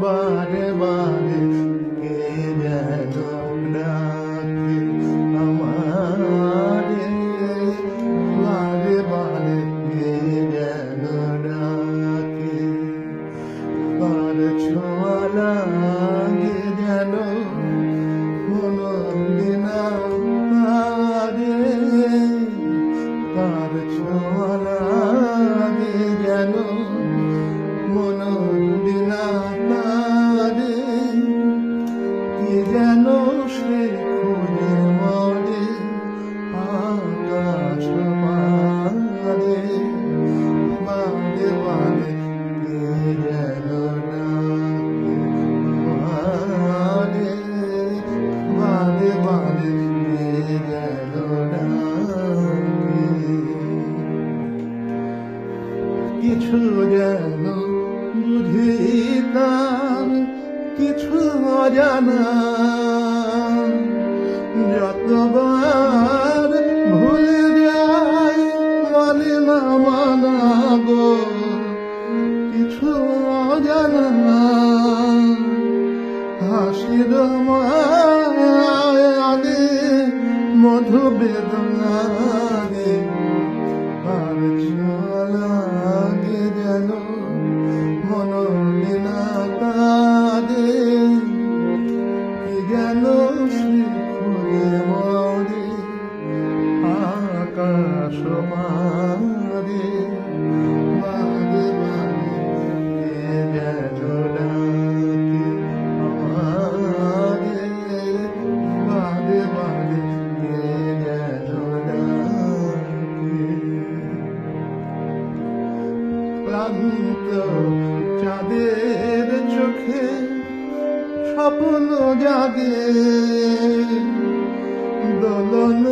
বারে বারে কে যেন ডাকে আমারে, বারে বারে কে যেন ডাকে। তার ছোঁয়া লাগে যেন কোনদিন তারে, তার ছোঁয়া লাগে যেন কোনদিন তারে। কি যেন সে খুঁজে মরে আকাশ পারে, বাদে বাদে কে যেন ডাকে আমারে, বাদে বাদে কে যেন ডাকে। কিছু যেন বুঝি তার কিছু অজানা, যতবার ভুলে যায় মানে না মানা গো। কিছু অজানা হাসির মায়ালে মধু বেদনারে, আর লাগে যেন মনোবিনা তারে। কি যেন সে খুঁজে মরে আকাশ মারে, বাদে বাদে কে যেন ডাকে আমারে, বাদে বাদে কে যেন ডাকে। ক্লান্ত চাঁদের চোখে স্বপ্ন জাগে, দোলন